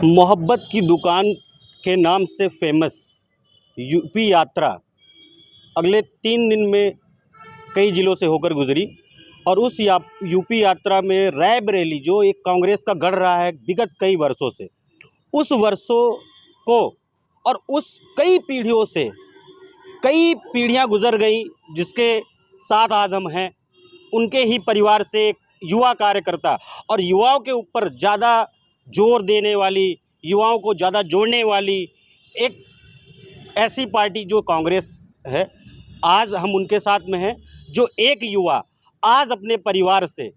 मोहब्बत की दुकान के नाम से फेमस यूपी यात्रा अगले 3 दिन में कई ज़िलों से होकर गुजरी और उस यूपी यात्रा में रायबरेली जो एक कांग्रेस का गढ़ रहा है विगत कई वर्षों से, उस वर्षों को और उस कई पीढ़ियों से कई पीढ़ियां गुजर गई जिसके साथ आज हम हैं, उनके ही परिवार से एक युवा कार्यकर्ता और युवाओं के ऊपर ज़्यादा जोर देने वाली, युवाओं को ज़्यादा जोड़ने वाली एक ऐसी पार्टी जो कांग्रेस है, आज हम उनके साथ में हैं। जो एक युवा आज अपने परिवार से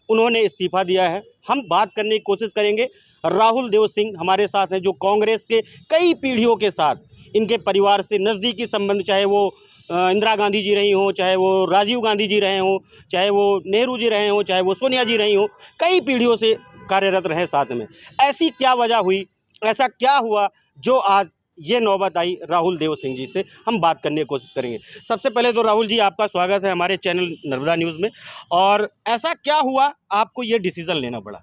उन्होंने इस्तीफ़ा दिया है। हम बात करने की कोशिश करेंगे। राहुल देव सिंह हमारे साथ हैं जो कांग्रेस के कई पीढ़ियों के साथ इनके परिवार से नज़दीकी संबंध, चाहे वो इंदिरा गांधी जी रही हों, चाहे वो राजीव गांधी जी रहे हों, चाहे वो नेहरू जी रहे हों, चाहे वो सोनिया जी रही हों, कई पीढ़ियों से कार्यरत रहे साथ में। ऐसी क्या वजह हुई, ऐसा क्या हुआ जो आज ये नौबत आई? राहुल देव सिंह जी से हम बात करने की कोशिश करेंगे। सबसे पहले तो राहुल जी, आपका स्वागत है हमारे चैनल नर्मदा न्यूज़ में। और ऐसा क्या हुआ आपको ये डिसीज़न लेना पड़ा?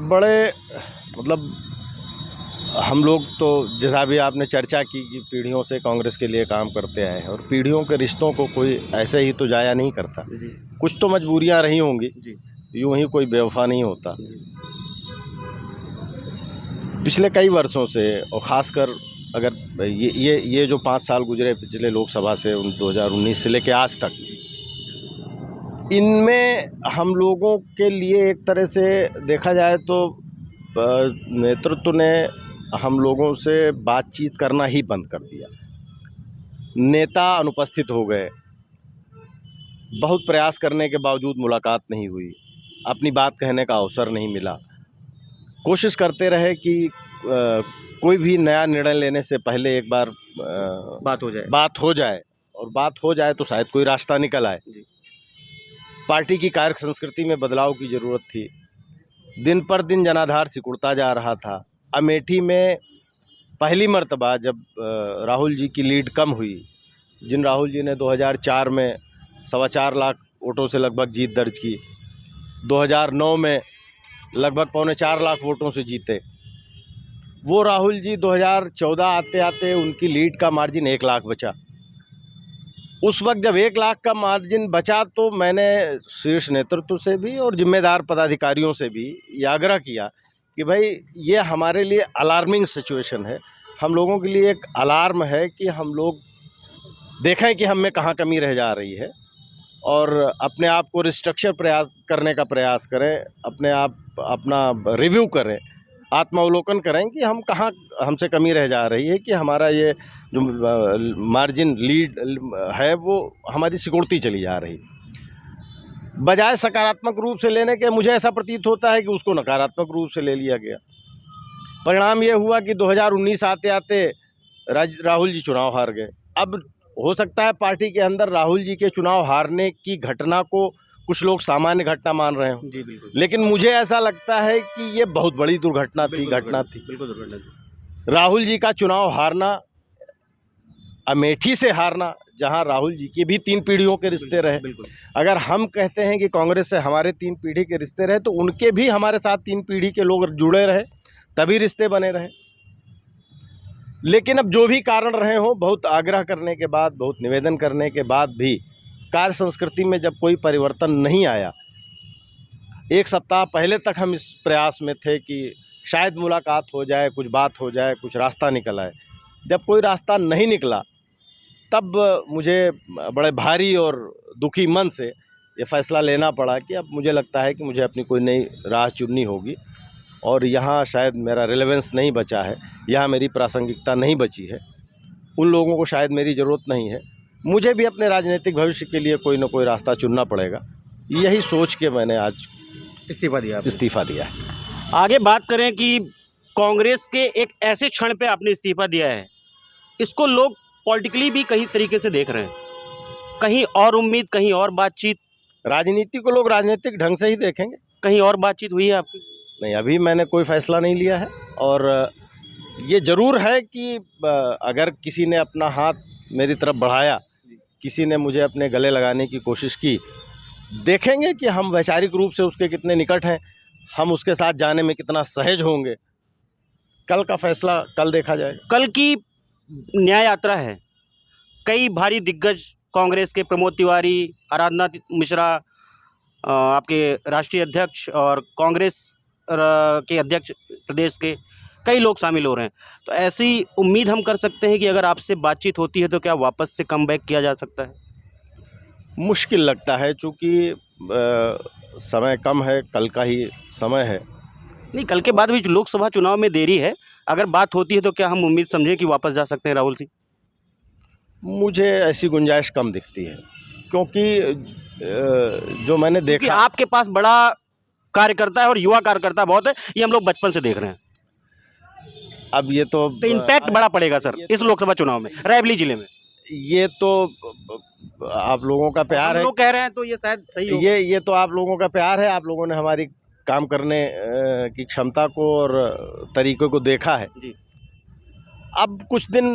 बड़े मतलब हम लोग तो जैसा भी आपने चर्चा की कि पीढ़ियों से कांग्रेस के लिए काम करते आए हैं और पीढ़ियों के रिश्तों को कोई ऐसे ही तो जाया नहीं करता जी कुछ तो मजबूरियां रही होंगी जी यूं ही कोई बेवफा नहीं होता। जी पिछले कई वर्षों से और ख़ासकर अगर ये जो 5 साल गुजरे पिछले लोकसभा से 2019 से लेकर आज तक, इनमें हम लोगों के लिए एक तरह से देखा जाए तो नेतृत्व ने हम लोगों से बातचीत करना ही बंद कर दिया। नेता अनुपस्थित हो गए, बहुत प्रयास करने के बावजूद मुलाकात नहीं हुई, अपनी बात कहने का अवसर नहीं मिला। कोशिश करते रहे कि कोई भी नया निर्णय लेने से पहले एक बार बात हो जाए और बात हो जाए तो शायद कोई रास्ता निकल आए। जी। पार्टी की कार्य संस्कृति में बदलाव की ज़रूरत थी। दिन पर दिन जनाधार सिकुड़ता जा रहा था। अमेठी में पहली मर्तबा जब राहुल जी की लीड कम हुई, जिन राहुल जी ने 2004 में 4.25 लाख वोटों से लगभग जीत दर्ज की, 2009 में लगभग 3.25 लाख वोटों से जीते, वो राहुल जी 2014 आते आते उनकी लीड का मार्जिन 1 लाख बचा। उस वक्त जब 1 लाख का मार्जिन बचा तो मैंने शीर्ष नेतृत्व से भी और जिम्मेदार पदाधिकारियों से भी ये आग्रह किया कि भाई ये हमारे लिए अलार्मिंग सिचुएशन है, हम लोगों के लिए एक अलार्म है कि हम लोग देखें कि हम में कहाँ कमी रह जा रही है और अपने आप को रिस्ट्रक्चर प्रयास करने का प्रयास करें, अपना रिव्यू करें, आत्मावलोकन करें कि हम कहाँ हमसे कमी रह जा रही है, कि हमारा ये जो मार्जिन लीड है वो हमारी सिकुड़ती चली जा रही। बजाय सकारात्मक रूप से लेने के मुझे ऐसा प्रतीत होता है कि उसको नकारात्मक रूप से ले लिया गया। परिणाम ये हुआ कि 2019 आते आते राहुल जी चुनाव हार गए। अब हो सकता है पार्टी के अंदर राहुल जी के चुनाव हारने की घटना को कुछ लोग सामान्य घटना मान रहे हों, जी बिल्कुल, लेकिन मुझे ऐसा लगता है कि ये बहुत बड़ी दुर्घटना थी। बिल्कुल दुर्घटना थी। राहुल जी का चुनाव हारना, अमेठी से हारना, जहां राहुल जी की भी 3 पीढ़ियों के रिश्ते रहे। अगर हम कहते हैं कि कांग्रेस से हमारे 3 पीढ़ी के रिश्ते रहे तो उनके भी हमारे साथ 3 पीढ़ी के लोग जुड़े रहे, तभी रिश्ते बने रहे। लेकिन अब जो भी कारण रहे हों, बहुत आग्रह करने के बाद, बहुत निवेदन करने के बाद भी कार्य संस्कृति में जब कोई परिवर्तन नहीं आया, 1 सप्ताह पहले तक हम इस प्रयास में थे कि शायद मुलाकात हो जाए, कुछ बात हो जाए, कुछ रास्ता निकल आए। जब कोई रास्ता नहीं निकला तब मुझे बड़े भारी और दुखी मन से ये फ़ैसला लेना पड़ा कि अब मुझे लगता है कि मुझे अपनी कोई नई राह चुननी होगी और यहाँ शायद मेरा रिलेवेंस नहीं बचा है, यहाँ मेरी प्रासंगिकता नहीं बची है, उन लोगों को शायद मेरी ज़रूरत नहीं है, मुझे भी अपने राजनीतिक भविष्य के लिए कोई ना कोई रास्ता चुनना पड़ेगा। यही सोच के मैंने आज इस्तीफ़ा दिया है। आगे बात करें कि कांग्रेस के एक ऐसे क्षण पे आपने इस्तीफ़ा दिया है, इसको लोग पॉलिटिकली भी कई तरीके से देख रहे हैं, कहीं और उम्मीद, कहीं और बातचीत। राजनीति को लोग राजनीतिक ढंग से ही देखेंगे। कहीं और बातचीत हुई है आपकी? नहीं, अभी मैंने कोई फ़ैसला नहीं लिया है और ये ज़रूर है कि अगर किसी ने अपना हाथ मेरी तरफ बढ़ाया, किसी ने मुझे अपने गले लगाने की कोशिश की, देखेंगे कि हम वैचारिक रूप से उसके कितने निकट हैं। हम उसके साथ जाने में कितना सहज होंगे, कल का फैसला कल देखा जाएगा। कल की न्याय यात्रा है, कई भारी दिग्गज कांग्रेस के प्रमोद तिवारी, आराधना मिश्रा, आपके राष्ट्रीय अध्यक्ष और कांग्रेस के अध्यक्ष प्रदेश के कई लोग शामिल हो रहे हैं। तो ऐसी उम्मीद हम कर सकते हैं कि अगर आपसे बातचीत होती है तो क्या वापस से कमबैक किया जा सकता है? मुश्किल लगता है, चूँकि समय कम है, कल का ही समय है। नहीं, कल के बाद भी जो लोकसभा चुनाव में देरी है, अगर बात होती है तो क्या हम उम्मीद समझें कि वापस जा सकते हैं राहुल सिंह? मुझे ऐसी गुंजाइश कम दिखती है, क्योंकि जो मैंने क्योंकि देखा, आपके पास बड़ा कार्यकर्ता है और युवा कार्यकर्ता बहुत है, ये हम लोग बचपन से देख रहे हैं। अब ये तो इम्पैक्ट बड़ा पड़ेगा सर इस लोकसभा चुनाव में रायबरेली जिले में। ये तो आप लोगों का प्यार हम है, लोग कह रहे हैं तो ये शायद सही हो। ये तो आप लोगों का प्यार है। आप लोगों ने हमारी काम करने की क्षमता को और तरीके को देखा है। जी। अब कुछ दिन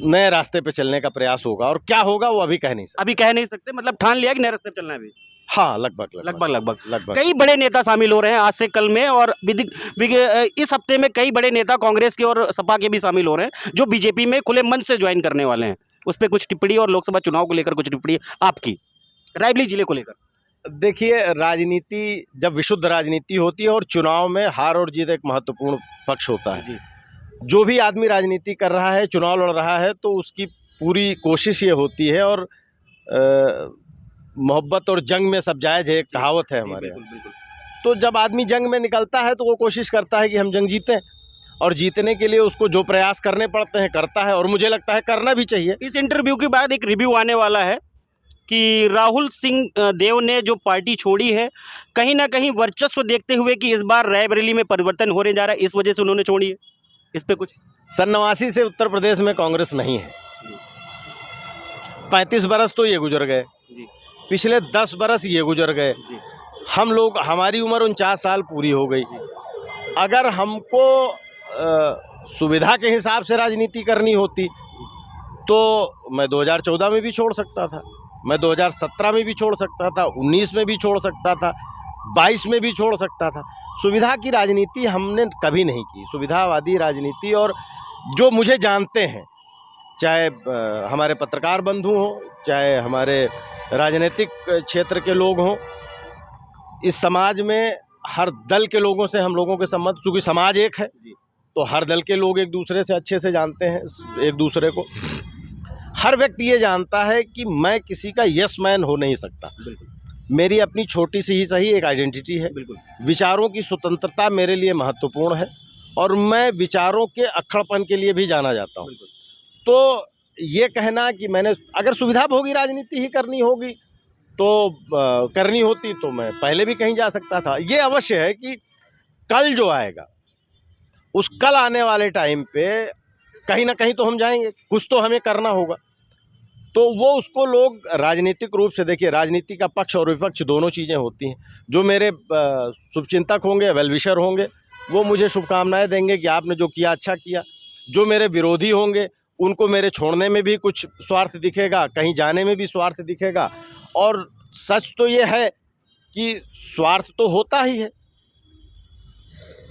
नए रास्ते पे चलने का प्रयास होगा, और क्या होगा वो अभी कह नहीं सकते। अभी कह नहीं सकते, मतलब ठान लिया कि नए रास्ते पे चलना है अभी? हाँ, लगभग लगभग कई बड़े नेता शामिल हो रहे हैं आज से कल में, और इस हफ्ते में कई बड़े नेता कांग्रेस के और सपा के भी शामिल हो रहे हैं जो बीजेपी में खुले मन से ज्वाइन करने वाले हैं। उस पर कुछ टिप्पणी, और लोकसभा चुनाव को लेकर कुछ टिप्पणी आपकी रायबरेली जिले को लेकर। देखिए, राजनीति जब विशुद्ध राजनीति होती है और चुनाव में हार और जीत एक महत्वपूर्ण पक्ष होता है। जी। जो भी आदमी राजनीति कर रहा है, चुनाव लड़ रहा है, तो उसकी पूरी कोशिश ये होती है, और मोहब्बत और जंग में सब जायज है, एक कहावत है हमारे यहाँ। बिल्कुल। तो जब आदमी जंग में निकलता है तो वो कोशिश करता है कि हम जंग जीतें, और जीतने के लिए उसको जो प्रयास करने पड़ते हैं करता है, और मुझे लगता है करना भी चाहिए। इस इंटरव्यू के बाद एक रिव्यू आने वाला है कि राहुल सिंह देव ने जो पार्टी छोड़ी है, कहीं ना कहीं वर्चस्व देखते हुए कि इस बार रायबरेली में परिवर्तन होने जा रहा है, इस वजह से उन्होंने छोड़ी है। इस पे कुछ? 89 से उत्तर प्रदेश में कांग्रेस नहीं है। 35 बरस तो ये गुजर गए, पिछले 10 बरस ये गुजर गए। हम लोग, हमारी उम्र 49 साल पूरी हो गई। अगर हमको सुविधा के हिसाब से राजनीति करनी होती तो मैं 2014 में भी छोड़ सकता था, मैं 2017 में भी छोड़ सकता था, 19 में भी छोड़ सकता था, 22 में भी छोड़ सकता था। सुविधा की राजनीति हमने कभी नहीं की, सुविधावादी राजनीति। और जो मुझे जानते हैं, चाहे हमारे पत्रकार बंधु हों, चाहे हमारे राजनीतिक क्षेत्र के लोग हों, इस समाज में हर दल के लोगों से हम लोगों के संबंध, चूँकि समाज एक है तो हर दल के लोग एक दूसरे से अच्छे से जानते हैं एक दूसरे को। हर व्यक्ति ये जानता है कि मैं किसी का यस मैन हो नहीं सकता। मेरी अपनी छोटी सी ही सही एक आइडेंटिटी है। विचारों की स्वतंत्रता मेरे लिए महत्वपूर्ण है, और मैं विचारों के अक्खड़पन के लिए भी जाना जाता हूँ। तो ये कहना कि मैंने, अगर सुविधा भोगी राजनीति ही करनी होगी तो करनी होती तो मैं पहले भी कहीं जा सकता था। ये अवश्य है कि कल जो आएगा, उस कल आने वाले टाइम पे कहीं ना कहीं तो हम जाएंगे, कुछ तो हमें करना होगा। तो वो उसको लोग राजनीतिक रूप से, देखिए, राजनीति का पक्ष और विपक्ष दोनों चीज़ें होती हैं। जो मेरे शुभचिंतक होंगे, वेल विशर होंगे, वो मुझे शुभकामनाएं देंगे कि आपने जो किया अच्छा किया। जो मेरे विरोधी होंगे, उनको मेरे छोड़ने में भी कुछ स्वार्थ दिखेगा, कहीं जाने में भी स्वार्थ दिखेगा। और सच तो ये है कि स्वार्थ तो होता ही है,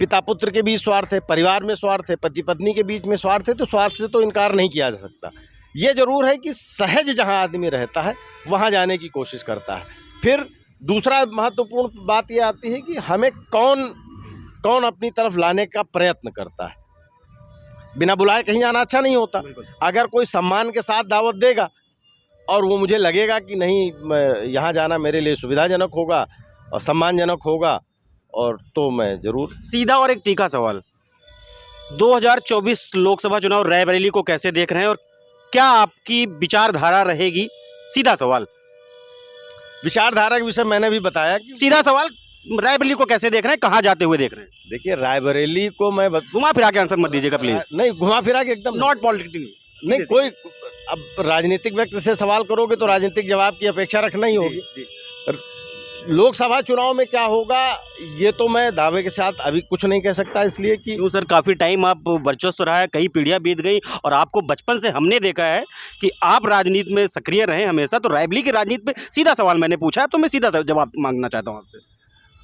पिता पुत्र के बीच स्वार्थ है, परिवार में स्वार्थ है, पति पत्नी के बीच में स्वार्थ है। तो स्वार्थ से तो इनकार नहीं किया जा सकता। ये जरूर है कि सहज जहां आदमी रहता है वहां जाने की कोशिश करता है। फिर दूसरा महत्वपूर्ण बात ये आती है कि हमें कौन अपनी तरफ लाने का प्रयत्न करता है। बिना बुलाए कहीं जाना अच्छा नहीं होता। अगर कोई सम्मान के साथ दावत देगा और वो मुझे लगेगा कि नहीं, यहाँ जाना मेरे लिए सुविधाजनक होगा और सम्मानजनक होगा, और तो मैं ज़रूर। सीधा और एक तीखा सवाल, 2024 लोकसभा चुनाव रायबरेली को कैसे देख रहे हैं, और क्या आपकी विचारधारा रहेगी? सीधा सवाल। विचारधारा के विषय मैंने भी बताया कि सीधा सवाल, रायबरेली को कैसे देख रहे हैं, कहाँ जाते हुए देख रहे हैं? देखिए, रायबरेली को मैं घुमा फिरा के आंसर मत दीजिएगा प्लीज। नहीं, घुमा फिरा के एकदम नॉट पॉलिटिकली नहीं। कोई, अब राजनीतिक व्यक्ति से सवाल करोगे तो राजनीतिक जवाब की अपेक्षा रखना ही होगी। लोकसभा चुनाव में क्या होगा, ये तो मैं दावे के साथ अभी कुछ नहीं कह सकता, इसलिए कि क्यों सर, काफ़ी टाइम आप वर्चस्व रहा है, कई पीढ़ियां बीत गई, और आपको बचपन से हमने देखा है कि आप राजनीति में सक्रिय रहे हमेशा। तो रायबरेली की राजनीति पे सीधा सवाल मैंने पूछा है, तो मैं सीधा जवाब मांगना चाहता हूँ आपसे।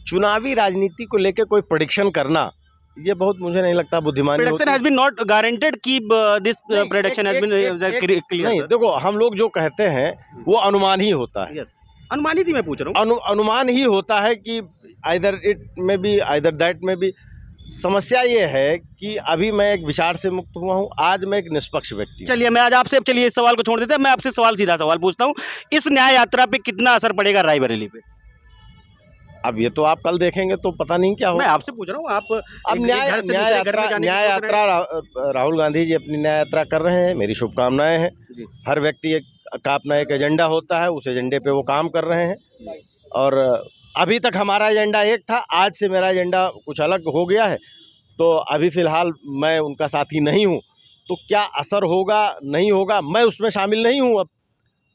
चुनावी राजनीति को लेकर कोई प्रेडिक्शन करना, ये बहुत मुझे नहीं लगता बुद्धिमानी prediction has been not guaranteed कि दिस प्रेडिक्शन हैज बीन नहीं, क्लियर। देखो हम लोग जो कहते हैं वो अनुमान ही होता है। यस, अनुमानित ही मैं पूछ रहा हूँ। अनुमान ही होता है कि आइदर इट में बी आइदर दैट में भी। समस्या ये है कि अभी मैं एक विचार से मुक्त हुआ हूँ, आज मैं एक निष्पक्ष व्यक्ति हूँ। चलिए मैं आज आपसे, चलिए इस सवाल को छोड़ देते हैं, मैं आपसे सीधा सवाल पूछता हूँ, इस न्याय यात्रा पे कितना असर पड़ेगा रायबरेली पे? अब ये तो आप कल देखेंगे तो पता नहीं क्या मैं होगा। आपसे पूछ रहा हूँ, आप अब न्याय यात्रा राहुल गांधी जी अपनी न्याय यात्रा कर रहे हैं, मेरी शुभकामनाएं हैं। जी। हर व्यक्ति का अपना एक एजेंडा होता है, उस एजेंडे पे वो काम कर रहे हैं। और अभी तक हमारा एजेंडा एक था, आज से मेरा एजेंडा कुछ अलग हो गया है। तो अभी फ़िलहाल मैं उनका साथी नहीं हूँ, तो क्या असर होगा नहीं होगा मैं उसमें शामिल नहीं हूँ अब।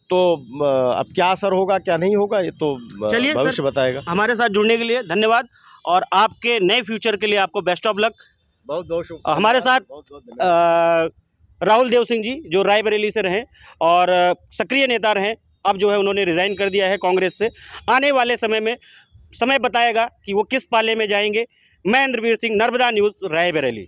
तो अब क्या असर होगा क्या नहीं होगा ये तो चलिए भविष्य बताएगा। हमारे साथ जुड़ने के लिए धन्यवाद, और आपके नए फ्यूचर के लिए आपको बेस्ट ऑफ लक। बहुत बहुत शुक्रिया। हमारे साथ राहुल देव सिंह जी, जो रायबरेली से रहे और सक्रिय नेता रहे, अब जो है उन्होंने रिज़ाइन कर दिया है कांग्रेस से। आने वाले समय में समय बताएगा कि वो किस पाले में जाएंगे। मैं इंद्रवीर सिंह, नर्मदा न्यूज़, रायबरेली।